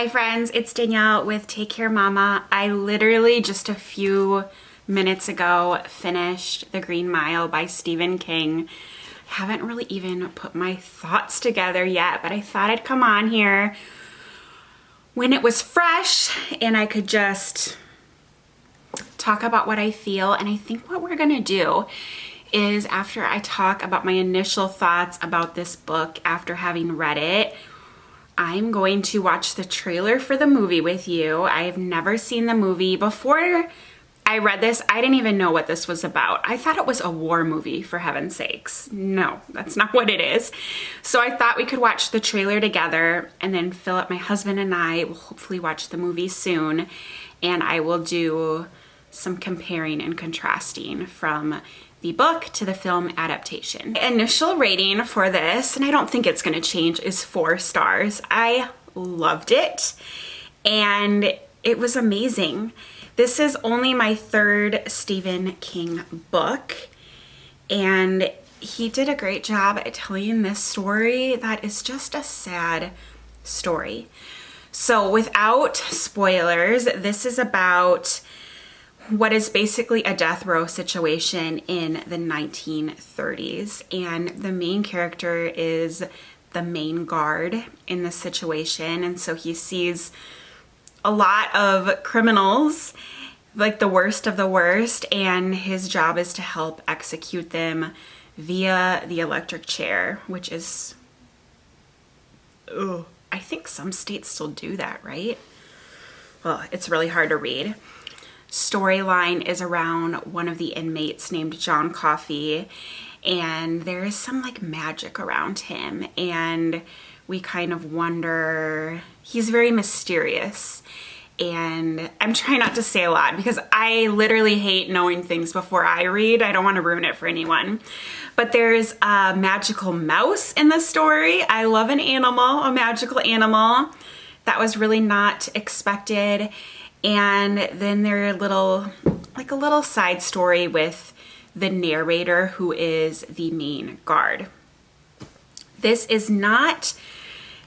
Hi friends, it's Danielle with Take Care Mama. I literally just a few minutes ago finished The Green Mile by Stephen King. Haven't really even put my thoughts together yet, but I thought I'd come on here when it was fresh and I could just talk about what I feel. And I think what we're gonna do is, after I talk about my initial thoughts about this book after having read it, I'm going to watch the trailer for the movie with you. I have never seen the movie. Before I read this, I didn't even know what this was about. I thought it was a war movie, for heaven's sakes. No, that's not what it is. So I thought we could watch the trailer together, and then Philip, my husband, and I will hopefully watch the movie soon, and I will do some comparing and contrasting from the book to the film adaptation. My initial rating for this, and I don't think it's gonna change, is 4 stars. I loved it and it was amazing. This is only my 3rd Stephen King book, and he did a great job at telling this story that is just a sad story. So without spoilers, this is about what is basically a death row situation in the 1930s, and the main character is the main guard in this situation, and so he sees a lot of criminals, like the worst of the worst, and his job is to help execute them via the electric chair, which is, I think some states still do that, right? Well, it's really hard to read. Storyline is around one of the inmates named John Coffey, and there is some like magic around him, and we kind of wonder, he's very mysterious, and I'm trying not to say a lot because I literally hate knowing things before I read. I don't want to ruin it for anyone. But there's a magical mouse in the story. I love an animal, a magical animal. That was really not expected. And then there's a little side story with the narrator, who is the main guard. This is not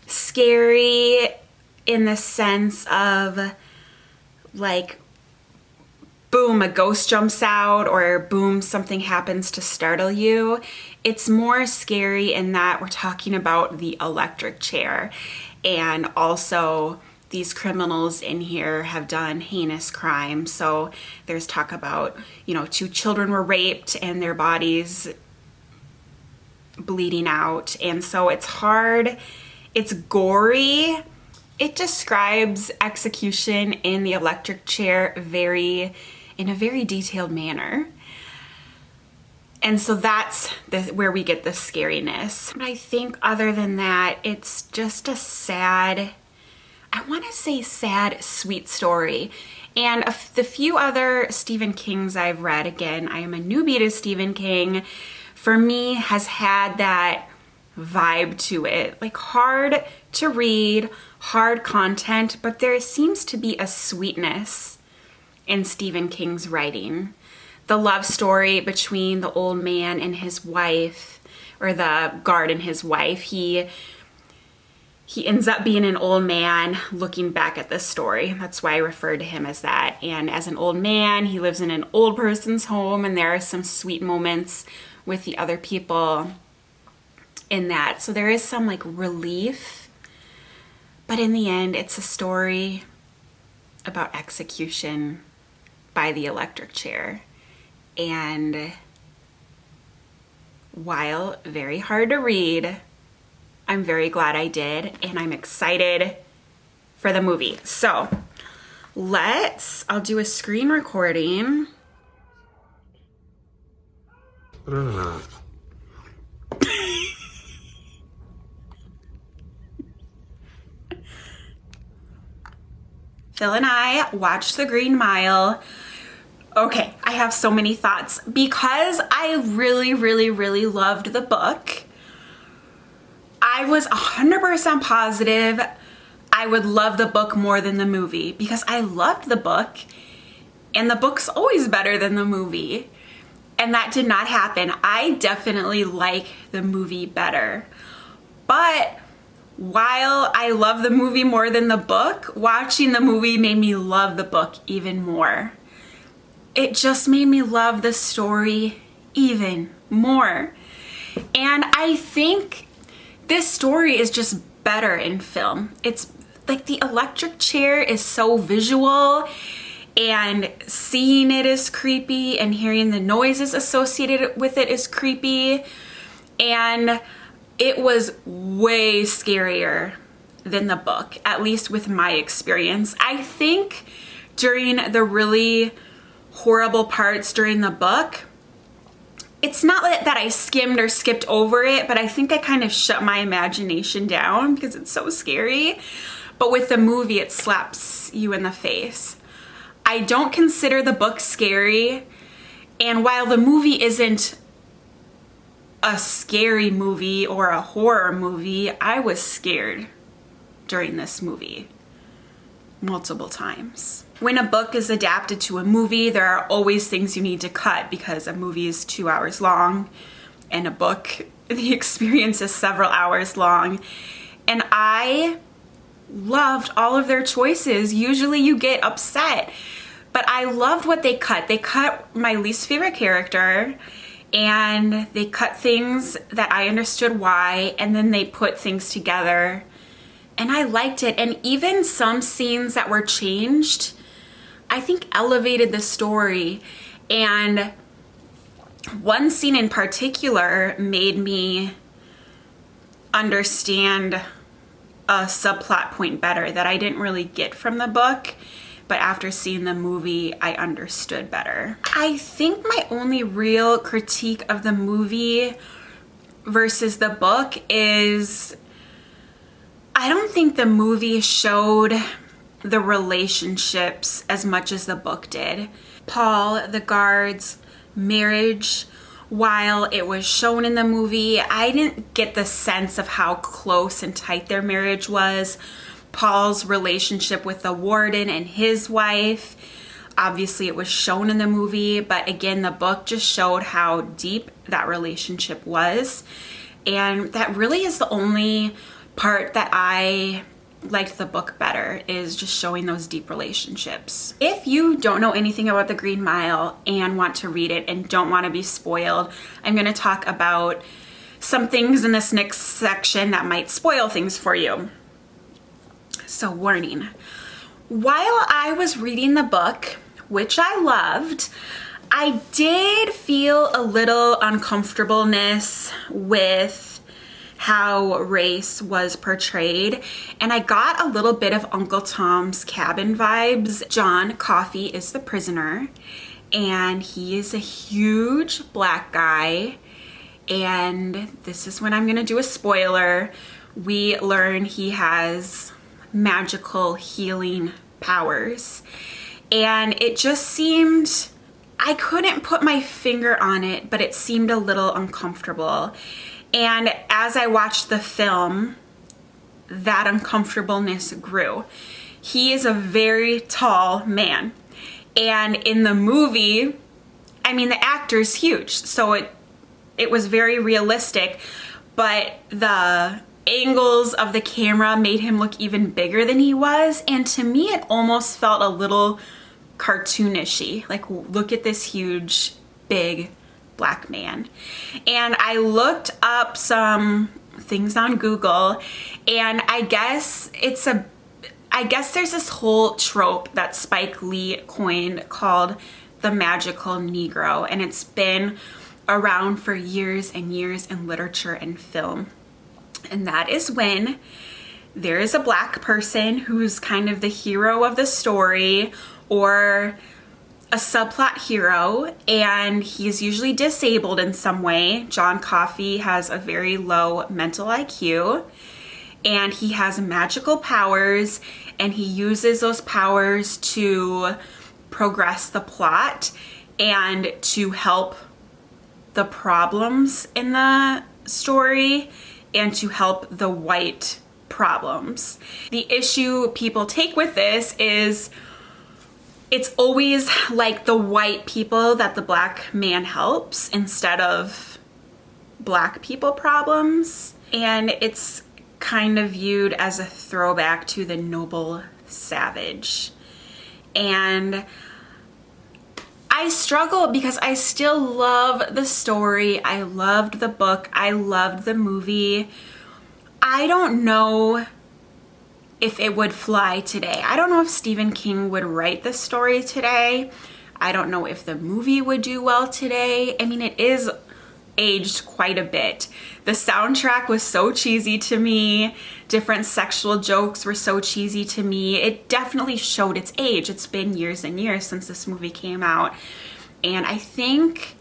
scary in the sense of like, boom, a ghost jumps out, or boom, something happens to startle you. It's more scary in that we're talking about the electric chair, and also these criminals in here have done heinous crimes. So there's talk about, 2 children were raped and their bodies bleeding out. And so it's hard, it's gory. It describes execution in the electric chair in a very detailed manner. And so that's where we get the scariness. But I think other than that, it's just a sad, I want to say sad, sweet story. And the few other Stephen Kings I've read, again, I am a newbie to Stephen King, for me has had that vibe to it. Like, hard to read, hard content, but there seems to be a sweetness in Stephen King's writing. The love story between the old man and his wife, or the guard and his wife, he ends up being an old man looking back at this story. That's why I refer to him as that. And as an old man, he lives in an old person's home, and there are some sweet moments with the other people in that. So there is some like relief, but in the end, it's a story about execution by the electric chair. And while very hard to read, I'm very glad I did, and I'm excited for the movie. So I'll do a screen recording. Phil and I watched The Green Mile. Okay, I have so many thoughts because I really, really, really loved the book. I was 100% positive I would love the book more than the movie because I loved the book, and the book's always better than the movie. And that did not happen. I definitely like the movie better. But while I love the movie more than the book, watching the movie made me love the book even more. It just made me love the story even more. And I think this story is just better in film. It's like the electric chair is so visual, and seeing it is creepy, and hearing the noises associated with it is creepy. And it was way scarier than the book, at least with my experience. I think during the really horrible parts during the book, it's not that I skimmed or skipped over it, but I think I kind of shut my imagination down because it's so scary. But with the movie, it slaps you in the face. I don't consider the book scary, and while the movie isn't a scary movie or a horror movie, I was scared during this movie multiple times. When a book is adapted to a movie, there are always things you need to cut because a movie is 2 hours long, and a book, the experience is several hours long. And I loved all of their choices. Usually you get upset, but I loved what they cut. They cut my least favorite character, and they cut things that I understood why, and then they put things together, and I liked it. And even some scenes that were changed, I think elevated the story. And one scene in particular made me understand a subplot point better that I didn't really get from the book, but after seeing the movie, I understood better. I think my only real critique of the movie versus the book is I don't think the movie showed the relationships as much as the book did. Paul, the guard's marriage, while it was shown in the movie, I didn't get the sense of how close and tight their marriage was. Paul's relationship with the warden and his wife, obviously it was shown in the movie, but again, the book just showed how deep that relationship was. And that really is the only part that I liked the book better, is just showing those deep relationships. If you don't know anything about The Green Mile and want to read it and don't want to be spoiled, I'm going to talk about some things in this next section that might spoil things for you. So warning, while I was reading the book, which I loved, I did feel a little uncomfortableness with how race was portrayed, and I got a little bit of Uncle Tom's Cabin vibes. John Coffey is the prisoner, and he is a huge black guy, and this is when I'm gonna do a spoiler. We learn he has magical healing powers, and it just seemed, I couldn't put my finger on it, but it seemed a little uncomfortable. And as I watched the film, that uncomfortableness grew. He is a very tall man, and in the movie, I mean, the actor's huge, so it was very realistic, but the angles of the camera made him look even bigger than he was, and to me it almost felt a little cartoonish-y. Like, look at this huge, big black man. And I looked up some things on Google, and I guess there's this whole trope that Spike Lee coined called the Magical Negro, and it's been around for years and years in literature and film. And that is when there is a black person who's kind of the hero of the story, or a subplot hero, and he's usually disabled in some way. John Coffey has a very low mental IQ, and he has magical powers, and he uses those powers to progress the plot and to help the problems in the story and to help the white problems. The issue people take with this is it's always like the white people that the black man helps instead of black people problems. And it's kind of viewed as a throwback to the noble savage. And I struggle because I still love the story. I loved the book. I loved the movie. I don't know if it would fly today. I don't know if Stephen King would write the story today. I don't know if the movie would do well today. I mean, it is aged quite a bit. The soundtrack was so cheesy to me. Different sexual jokes were so cheesy to me. It definitely showed its age. It's been years and years since this movie came out. And I think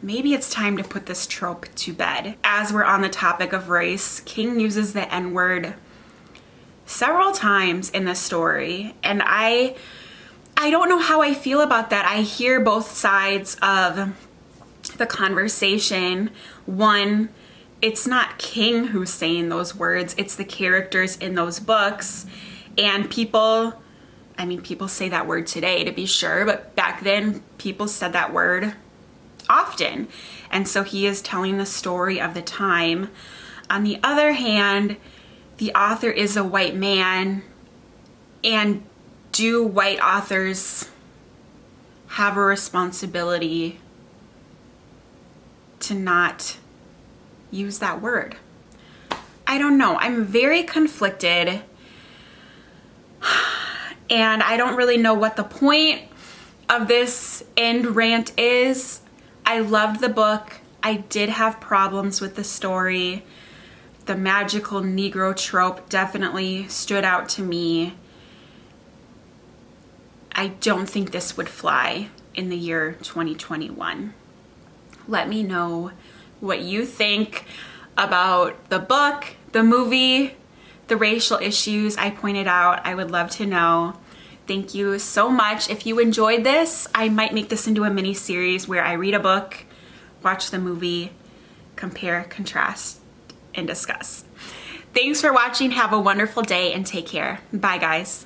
maybe it's time to put this trope to bed. As we're on the topic of race, King uses the N-word several times in the story. And I don't know how I feel about that. I hear both sides of the conversation. One, it's not King who's saying those words, it's the characters in those books. And people say that word today to be sure, but back then people said that word often. And so he is telling the story of the time. On the other hand, the author is a white man, and do white authors have a responsibility to not use that word? I don't know. I'm very conflicted, and I don't really know what the point of this end rant is. I loved the book. I did have problems with the story. The magical Negro trope definitely stood out to me. I don't think this would fly in the year 2021. Let me know what you think about the book, the movie, the racial issues I pointed out. I would love to know. Thank you so much. If you enjoyed this, I might make this into a mini series where I read a book, watch the movie, compare, contrast, and discuss. Thanks for watching. Have a wonderful day and take care. Bye, guys.